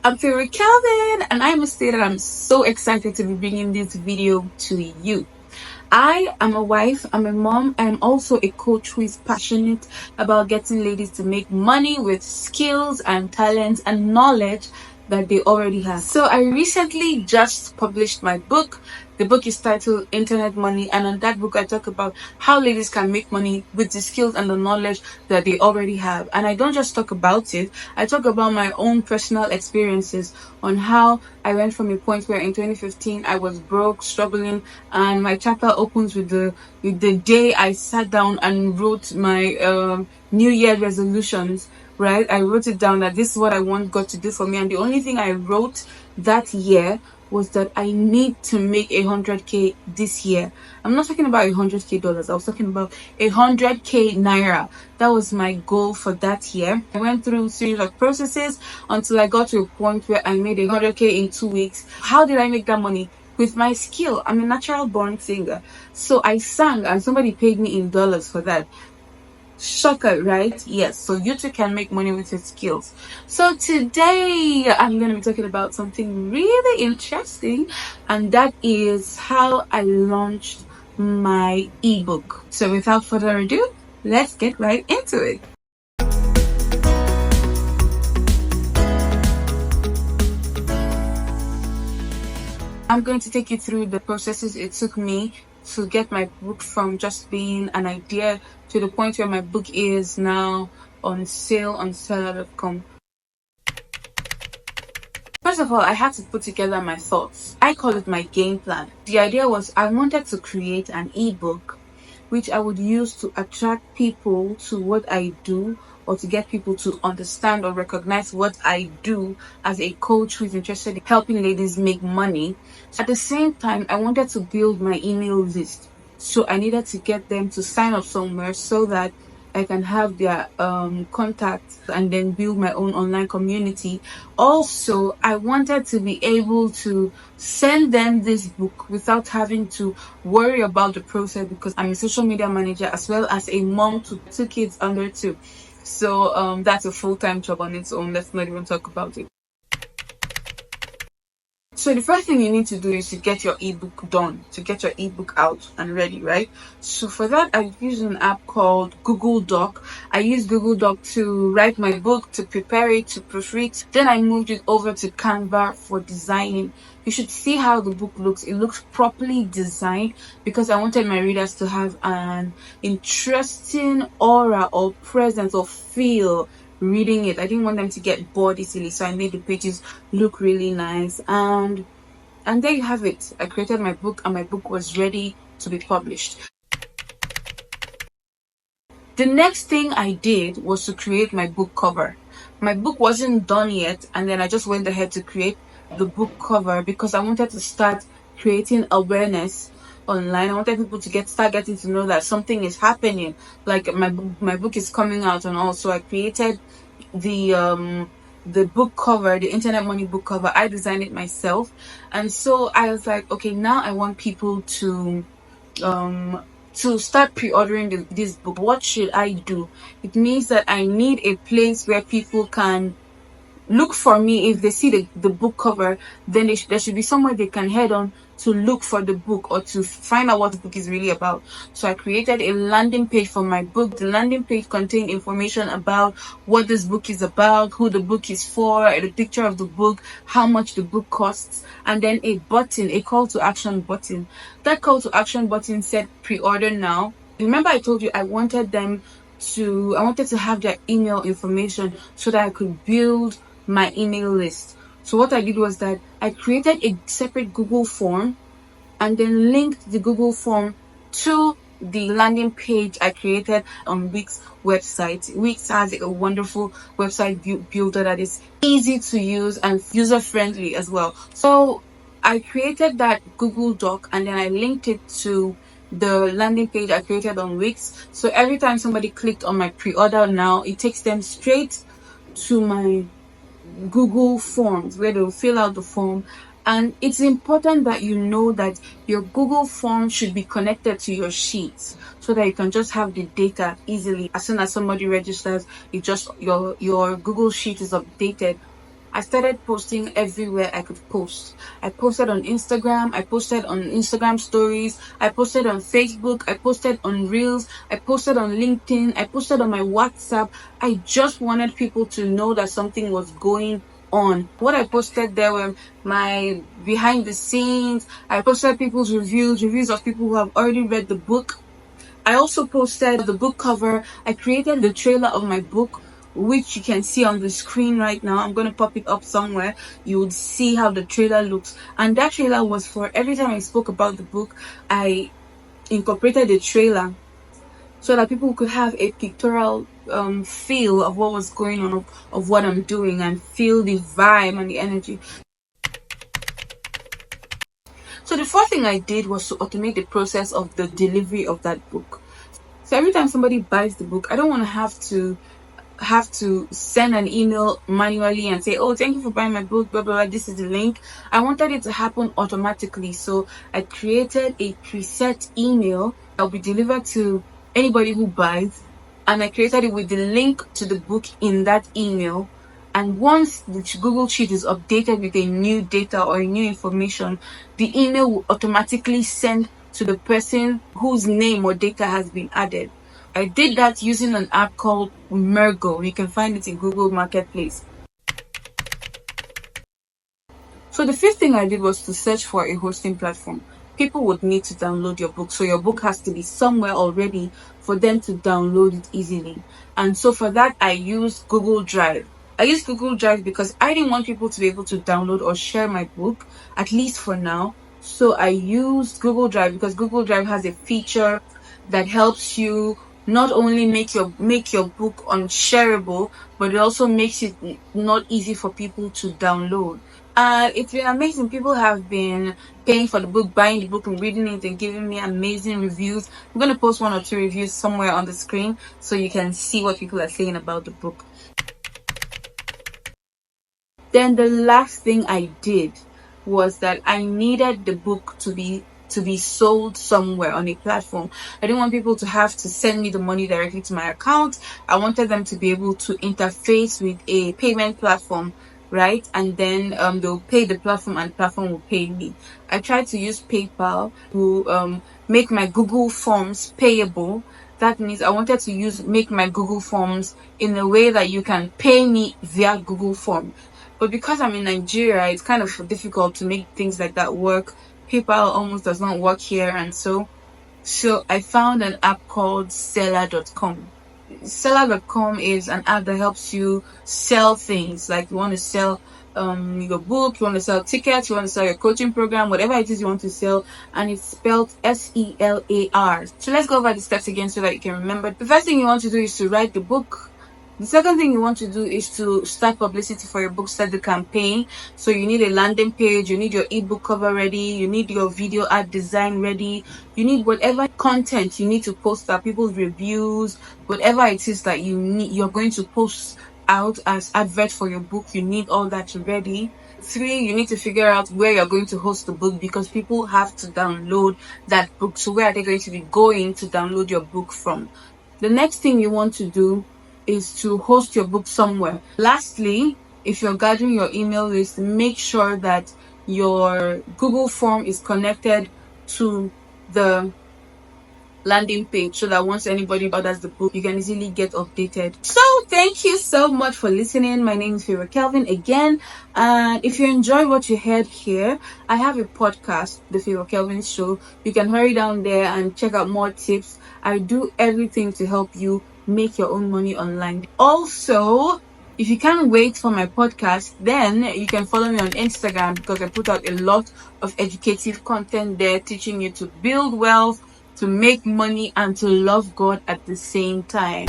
I'm favorite Calvin, and I must say that I'm so excited to be bringing this video to you. I am a wife, I'm a mom, I'm also a coach who is passionate about getting ladies to make money with skills and talents and knowledge that they already have. So I recently just published my book. The book is titled Internet Money, and on that book I talk about how ladies can make money with the skills and the knowledge that they already have. And I don't just talk about it, I talk about my own personal experiences on how I went from a point where in 2015 I was broke, struggling, and my chapter opens with the day I sat down and wrote my New Year resolutions. Right, I wrote it down that this is what I want God to do for me, and the only thing I wrote that year was that I need to make 100k this year. I'm not talking about 100k dollars, I was talking about 100k naira. That was my goal for that year. I went through a series of processes until I got to a point where I made 100k in 2 weeks. How did I make that money? With my skill. I'm a natural born singer, so I sang and somebody paid me in dollars for that. Shocker, right? Yes, so you too can make money with your skills. So today I'm going to be talking about something really interesting, and that is how I launched my ebook. So without further ado, let's get right into it. I'm going to take you through the processes it took me to get my book from just being an idea to the point where my book is now on sale on seller.com. First of all, I had to put together my thoughts. I call it my game plan. The idea was I wanted to create an ebook which I would use to attract people to what I do, or to get people to understand or recognize what I do as a coach who is interested in helping ladies make money. At the same time, I wanted to build my email list. So I needed to get them to sign up somewhere so that I can have their contacts and then build my own online community. Also, I wanted to be able to send them this book without having to worry about the process, because I'm a social media manager as well as a mom to 2 kids under 2. So that's a full-time job on its own. Let's not even talk about it. So the first thing you need to do is to get your ebook done, to get your ebook out and ready, right? So for that, I use an app called Google Doc. I use Google Doc to write my book, to prepare it, to proofread it. Then I moved it over to Canva for designing. You should see how the book looks. It looks properly designed because I wanted my readers to have an interesting aura or presence or feel reading it. I didn't want them to get bored easily, so I made the pages look really nice, and there you have it. I created my book and my book was ready to be published. The next thing I did was to create my book cover. My book wasn't done yet, and then I just went ahead to create the book cover because I wanted to start creating awareness online. I wanted people to start getting to know that something is happening, like my book is coming out and all. So I created the book cover, the Internet Money book cover. I designed it myself, and so I was like, okay, now I want people to start pre-ordering this book. What should I do? It means that I need a place where people can look for me. If they see the book cover, then there should be somewhere they can head on to look for the book or to find out what the book is really about. So I created a landing page for my book. The landing page contained information about what this book is about, who the book is for, the picture of the book, how much the book costs, and then a button, a call to action button. That call to action button said pre-order now. Remember I told you I wanted to have their email information so that I could build my email list. So what I did was that I created a separate Google form and then linked the Google form to the landing page I created on Wix website. Wix has a wonderful website builder that is easy to use and user friendly as well. So I created that Google Doc and then I linked it to the landing page I created on Wix. So every time somebody clicked on my pre-order now, it takes them straight to my Google Forms where they'll fill out the form. And it's important that you know that your Google form should be connected to your sheets so that you can just have the data easily. As soon as somebody registers, it just your Google sheet is updated I started posting everywhere I could post. I posted on Instagram, I posted on Instagram stories, I posted on Facebook, I posted on Reels, I posted on LinkedIn, I posted on my WhatsApp. I just wanted people to know that something was going on. What I posted there were my behind the scenes. I posted people's reviews of people who have already read the book. I also posted the book cover. I created the trailer of my book, which you can see on the screen right now. I'm going to pop it up somewhere. You would see how the trailer looks. And that trailer was for every time I spoke about the book, I incorporated the trailer so that people could have a pictorial feel of what was going on, of what I'm doing, and feel the vibe and the energy. So the first thing I did was to automate the process of the delivery of that book. So every time somebody buys the book, I don't want to have to send an email manually and say, oh, thank you for buying my book, blah, blah, blah, this is the link. I wanted it to happen automatically. So I created a preset email that will be delivered to anybody who buys. And I created it with the link to the book in that email. And once the Google Sheet is updated with a new data or a new information, the email will automatically send to the person whose name or data has been added. I did that using an app called Mergo. You can find it in Google Marketplace. So the fifth thing I did was to search for a hosting platform. People would need to download your book, so your book has to be somewhere already for them to download it easily. And so for that, I used Google Drive. I used Google Drive because I didn't want people to be able to download or share my book, at least for now. So I used Google Drive because Google Drive has a feature that helps you not only make your book unshareable, but it also makes it not easy for people to download. It's been amazing. People have been paying for the book, buying the book and reading it and giving me amazing reviews. I'm going to post 1 or 2 reviews somewhere on the screen so you can see what people are saying about the book. Then the last thing I did was that I needed the book to be sold somewhere on a platform. I didn't want people to have to send me the money directly to my account. I wanted them to be able to interface with a payment platform, right? And then they'll pay the platform and the platform will pay me. I tried to use PayPal to make my Google Forms payable. That means I wanted to make my Google Forms in a way that you can pay me via Google Form. But because I'm in Nigeria, it's kind of difficult to make things like that work. PayPal almost does not work here, and so I found an app called seller.com. Seller.com is an app that helps you sell things. Like you want to sell your book, you want to sell tickets, you want to sell your coaching program, whatever it is you want to sell, and it's spelled SELAR. So let's go over the steps again so that you can remember. The first thing you want to do is to write the book. The second thing you want to do is to start publicity for your book, start the campaign. So you need a landing page, you need your ebook cover ready, you need your video ad design ready, you need whatever content you need to post out, people's reviews, whatever it is that you're going to post out as advert for your book, you need all that ready. 3, you need to figure out where you're going to host the book because people have to download that book. So where are they going to be going to download your book from? The next thing you want to do is to host your book somewhere. Lastly, if you're gathering your email list, make sure that your Google form is connected to the landing page so that once anybody orders the book, you can easily get updated. So thank you so much for listening. My name is Fiora Kelvin again, and if you enjoy what you heard here, I have a podcast, The Fiora Kelvin Show. You can hurry down there and check out more tips. I do everything to help you make your own money online. Also, if you can't wait for my podcast, then you can follow me on Instagram because I put out a lot of educative content there teaching you to build wealth, to make money, and to love God at the same time.